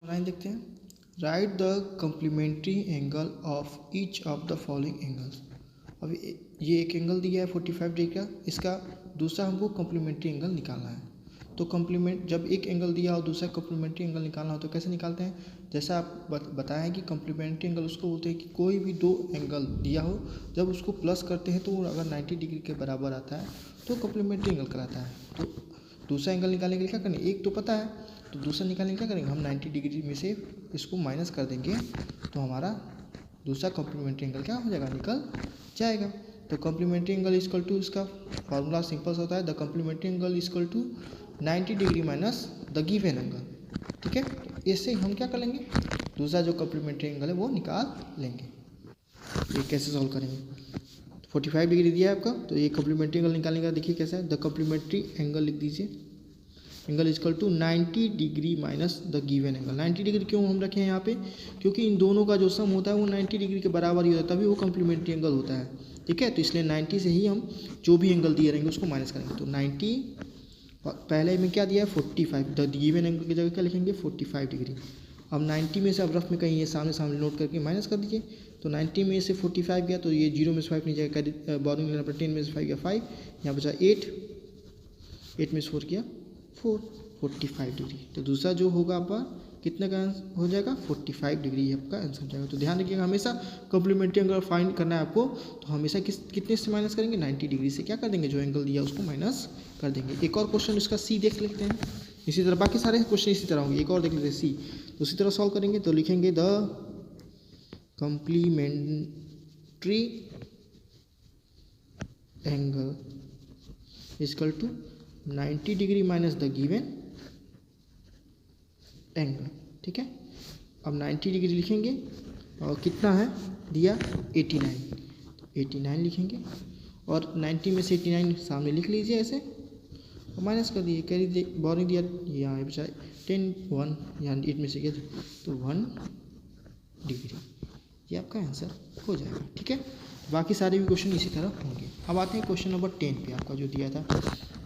Line देखते हैं। Write the complementary angle of each of the following angles. अब ये एक एंगल दिया है 45 डिग्री का, इसका दूसरा हमको कम्प्लीमेंट्री एंगल निकालना है। तो कम्प्लीमेंट जब एक एंगल दिया हो दूसरा कम्प्लीमेंट्री एंगल निकालना हो तो कैसे निकालते हैं? जैसा आप बताया कि कम्प्लीमेंट्री एंगल उसको बोलते हैं कि कोई भी दो एंगल दिया हो जब उसको प्लस करते हैं तो अगर 90 डिग्री के बराबर आता है तो कम्प्लीमेंट्री एंगल कहलाता है। तो दूसरा एंगल निकालने के लिए क्या करेंगे? एक तो पता है तो दूसरा निकालने के लिए क्या करेंगे? हम 90 डिग्री में से इसको माइनस कर देंगे तो हमारा दूसरा कम्प्लीमेंट्री एंगल क्या हो जाएगा? निकल जाएगा। तो कम्प्लीमेंट्री एंगल इक्वल टू, इसका फार्मूला सिंपल सा होता है, the complementary angle equal to 90 degree minus the given angle. ठीक है, इससे हम क्या कर लेंगे? दूसरा जो कम्प्लीमेंट्री एंगल है वो निकाल लेंगे। ये कैसे सॉल्व करेंगे? 45 डिग्री दिया है आपका, तो ये कम्प्लीमेंट्री एंगल निकालने का देखिए कैसा है। द कम्प्लीमेंट्री एंगल लिख दीजिए, angle equal to 90 degree minus the given angle. 90 degree क्यों हम रखे हैं यहाँ पे? क्योंकि इन दोनों का जो सम होता है वो 90 डिग्री के बराबर ही होता है, तभी वो कम्प्लीमेंट्री एंगल होता है। ठीक है, तो इसलिए 90 से ही हम जो भी एंगल दिए रहेंगे उसको माइनस करेंगे। तो 90 पहले में क्या दिया है? 45। द गिवन एंगल की जगह क्या लिखेंगे? 45 डिग्री। अब 90 में से अब रफ में कहीं ये सामने सामने नोट करके माइनस कर दीजिए। तो 90 में से 45 गया तो ये 0 में से 5 नहीं जाएगा, बॉर्डरिंग लेना पड़ा। 10 में से 5 गया 5, यहाँ बचा 8, 8 में से 4 किया 4, 45 डिग्री। तो दूसरा जो होगा आपका कितने का हो जाएगा? 45 डिग्री आपका आंसर हो जाएगा। तो ध्यान रखिएगा, हमेशा कम्प्लीमेंट्री एंगल फाइंड करना है आपको तो हमेशा कितने से माइनस करेंगे? 90 डिग्री से क्या कर देंगे? जो एंगल दिया उसको माइनस कर देंगे। एक और क्वेश्चन इसका सी देख लेते हैं। इसी तरह बाकी सारे क्वेश्चन इसी तरह होंगे। एक और देख लेते हैं सी, तो उसी तरह सॉल्व करेंगे। तो लिखेंगे the complementary angle equal to 90 degree minus the given angle. ठीक है, अब 90 डिग्री लिखेंगे और कितना है दिया? 89। तो 89 लिखेंगे और 90 में से 89 सामने लिख लीजिए ऐसे और माइनस कर दिए। कैरी बॉर्डरिंग दिया यहाँ बचा 10, 1 यहाँ 8 में से गया तो 1 डिग्री। ये आपका आंसर हो जाएगा। ठीक है, बाकी सारे भी क्वेश्चन इसी तरह होंगे। अब आते हैं क्वेश्चन नंबर 10 पे, आपका जो दिया था।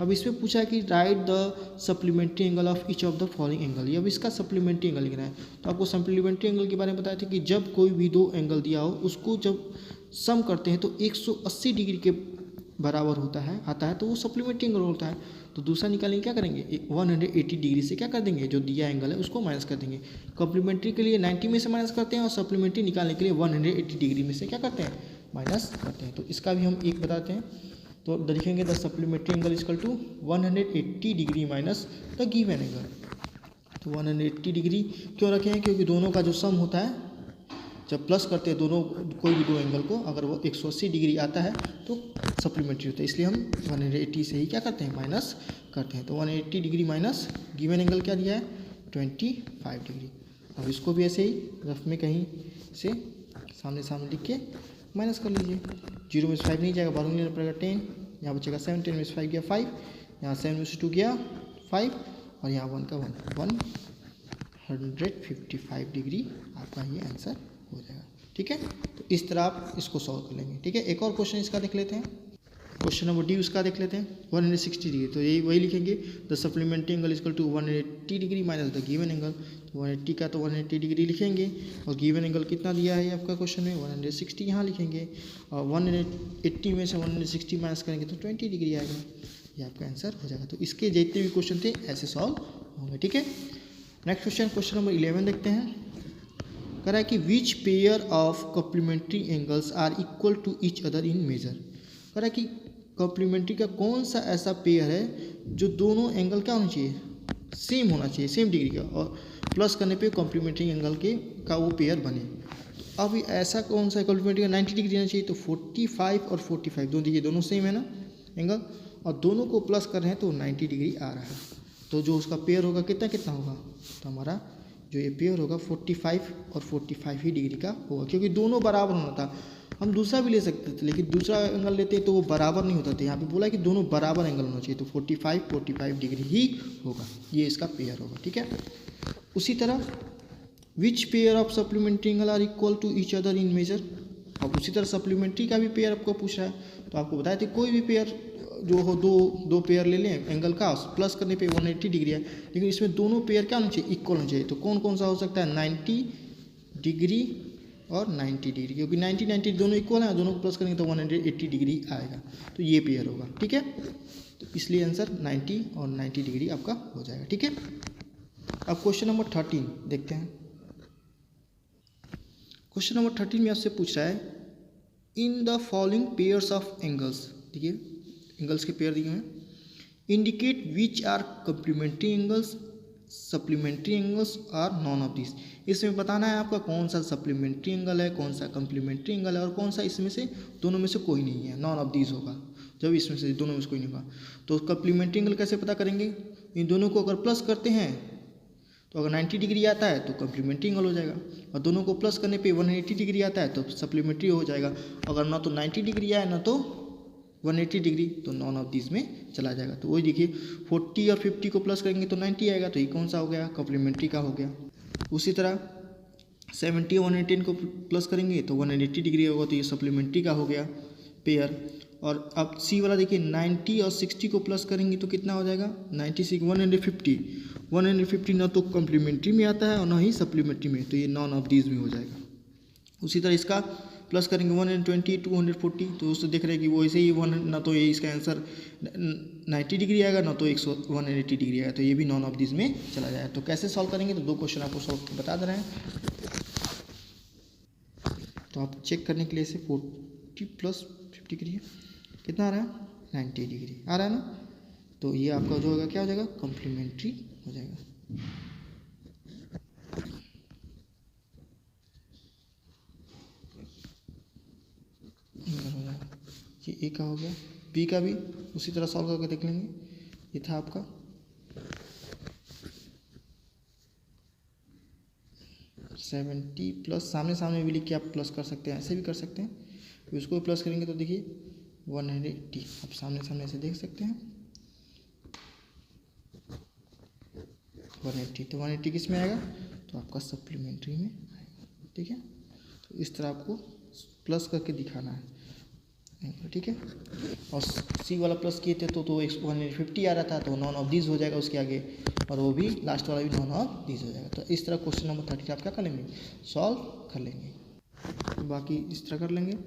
अब इसमें पूछा है कि right the supplementary angle of each of the following angle. अब इसका सप्लीमेंट्री एंगल लिखना है। तो आपको सप्लीमेंट्री एंगल के बारे में बताया था कि जब कोई भी दो एंगल दिया हो उसको जब सम करते हैं तो 180 डिग्री के बराबर होता है आता है तो वो सप्लीमेंट्री एंगल होता है। तो दूसरा निकालेंगे क्या करेंगे? 180 डिग्री से क्या कर देंगे? जो दिया एंगल है उसको माइनस कर देंगे। कम्प्लीमेंट्री के लिए 90 में से माइनस करते हैं और सप्लीमेंट्री निकालने के लिए 180 डिग्री में से क्या करते हैं? माइनस करते हैं। तो इसका भी हम एक बताते हैं। तो लिखेंगे the supplementary angle equal to 180 degree minus the given angle. तो 180 डिग्री क्यों रखे हैं? क्योंकि दोनों का जो सम होता है जब प्लस करते हैं दोनों कोई भी दो एंगल को, अगर वो 180 डिग्री आता है तो सप्लीमेंट्री होता है, इसलिए हम 180 से ही क्या करते हैं? माइनस करते हैं। तो 180 डिग्री माइनस गिवन एंगल क्या दिया है? 25 डिग्री। अब इसको भी ऐसे ही रफ में कहीं से सामने सामने लिख के माइनस कर लीजिए। 0 में से 5 नहीं जाएगा, बारह लेना पड़ेगा 10, यहाँ बचेगा 7, 10 में से 5 गया 5, यहाँ 7 में से 2 गया 5 और यहाँ 1 का 1, 155 डिग्री आपका ये आंसर हो जाएगा। ठीक है, तो इस तरह आप इसको सॉल्व कर लेंगे। ठीक है, एक और क्वेश्चन इसका देख लेते हैं। क्वेश्चन नंबर डी उसका देख लेते हैं। 160 डिग्री, तो यही वही लिखेंगे the supplementary angle equal to 180 degree minus the given angle. तो 180 का तो 180 डिग्री लिखेंगे और गिवन एंगल कितना दिया है आपका क्वेश्चन में? 160 यहाँ लिखेंगे और 180 में से 160 माइनस करेंगे तो 20 डिग्री आएगा। ये आपका आंसर हो जाएगा। तो इसके जितने भी क्वेश्चन थे ऐसे सॉल्व होंगे। ठीक है, नेक्स्ट क्वेश्चन, क्वेश्चन नंबर 11 देखते हैं। कह रहा है कि which pair of complementary angles are equal to each other in measure. कह रहा है कि कम्प्लीमेंट्री का कौन सा ऐसा पेयर है जो दोनों एंगल क्या होना चाहिए? सेम होना चाहिए, सेम डिग्री का, और प्लस करने पे कम्प्लीमेंट्री एंगल का वो पेयर बने। तो अब ऐसा कौन सा कम्प्लीमेंट्री का 90 डिग्री रहना चाहिए? तो 45 और 45 दोनों देखिए दोनों सेम है ना एंगल, और दोनों को प्लस कर रहे हैं तो 90 डिग्री आ रहा है। तो जो उसका पेयर होगा कितना कितना होगा? तो हमारा जो ये पेयर होगा 45 और 45 ही डिग्री का होगा, क्योंकि दोनों बराबर होना था। हम दूसरा भी ले सकते थे लेकिन दूसरा एंगल लेते तो वो बराबर नहीं होता था। यहाँ पे बोला कि दोनों बराबर एंगल होना चाहिए, तो 45 डिग्री ही होगा, ये इसका पेयर होगा। ठीक है, उसी तरह which pair of supplementary angle are equal to each other in measure. अब उसी तरह सप्लीमेंट्री का भी पेयर आपको पूछ रहा है, तो आपको बताया था कोई भी पेयर जो हो दो पेयर ले लें एंगल का, प्लस करने पे 180 डिग्री है, लेकिन इसमें दोनों पेयर क्या होना चाहिए, इक्वल होना चाहिए। तो कौन कौन सा हो सकता है, 90 डिग्री और 90 डिग्री, क्योंकि 90 दोनों इक्वल हैं, दोनों को प्लस करेंगे तो 180 डिग्री आएगा, तो ये पेयर होगा। ठीक है, तो इसलिए आंसर 90 और 90 डिग्री आपका हो जाएगा। ठीक है, अब क्वेश्चन नंबर 13 देखते हैं। क्वेश्चन नंबर 13 में आपसे पूछ रहा है in the following pairs of angles, देखिए एंगल्स के पेयर दिए हैं, indicate which are complementary angles, supplementary angles or none of this. इसमें बताना है आपका कौन सा सप्लीमेंट्री एंगल है, कौन सा कम्प्लीमेंट्री एंगल है, और कौन सा इसमें से दोनों में से कोई नहीं है, नॉन ऑफ दिस होगा। जब इसमें से दोनों में से कोई नहीं होगा तो कम्प्लीमेंट्री एंगल कैसे पता करेंगे, इन दोनों को अगर प्लस करते हैं तो अगर 90 डिग्री आता है तो कम्प्लीमेंट्री एंगल हो जाएगा, और दोनों को प्लस करने पे 180 डिग्री आता है तो सप्लीमेंट्री हो जाएगा। अगर ना तो 90 डिग्री आए ना तो 180 डिग्री, तो नॉन ऑफ दिस में चला जाएगा। तो वही देखिए 40 और 50 को प्लस करेंगे तो 90 आएगा, तो ये कौन सा हो गया, कम्प्लीमेंट्री का हो गया। उसी तरह 70 और 118 को प्लस करेंगे तो 180 डिग्री होगा, तो ये सप्लीमेंट्री का हो गया पेयर। और अब सी वाला देखिए 90 और 60 को प्लस करेंगे तो कितना हो जाएगा, 96 150 ना तो कम्प्लीमेंट्री में आता है और ना ही सप्लीमेंट्री में, तो ये नॉन ऑफ दीज में हो जाएगा। उसी तरह इसका प्लस करेंगे 120 240, तो उससे देख रहे हैं कि वो ऐसे ही ना तो ये इसका आंसर 90 डिग्री आएगा ना तो 180 डिग्री आएगा, तो ये भी नॉन ऑफ दिस में चला जाएगा। तो कैसे सॉल्व करेंगे, तो दो क्वेश्चन आपको सॉल्व बता दे रहे हैं। तो आप चेक करने के लिए इसे 40 प्लस 50 करिए, कितना आ रहा है, 90 डिग्री आ रहा है ना, तो ये आपका जो होगा क्या हो जाएगा, कम्प्लीमेंट्री हो जाएगा। ये ए का हो गया, बी का भी उसी तरह सॉल्व करके देख लेंगे। ये था आपका 70 प्लस, सामने सामने भी लिख के आप प्लस कर सकते हैं, ऐसे भी कर सकते हैं। तो इसको प्लस करेंगे तो देखिए 180, आप सामने सामने ऐसे देख सकते हैं 180, तो 180 किस में आएगा, तो आपका सप्लीमेंट्री में आएगा। ठीक है, तो इस तरह आपको प्लस करके दिखाना है। ठीक है, और सी वाला प्लस किए थे तो 150 आ रहा था, तो नॉन ऑफ दिस हो जाएगा उसके आगे, और वो भी लास्ट वाला भी नॉन ऑफ दिस हो जाएगा। तो इस तरह क्वेश्चन नंबर 30 आप क्या कर लेंगे, सॉल्व कर लेंगे। बाकी इस तरह कर लेंगे।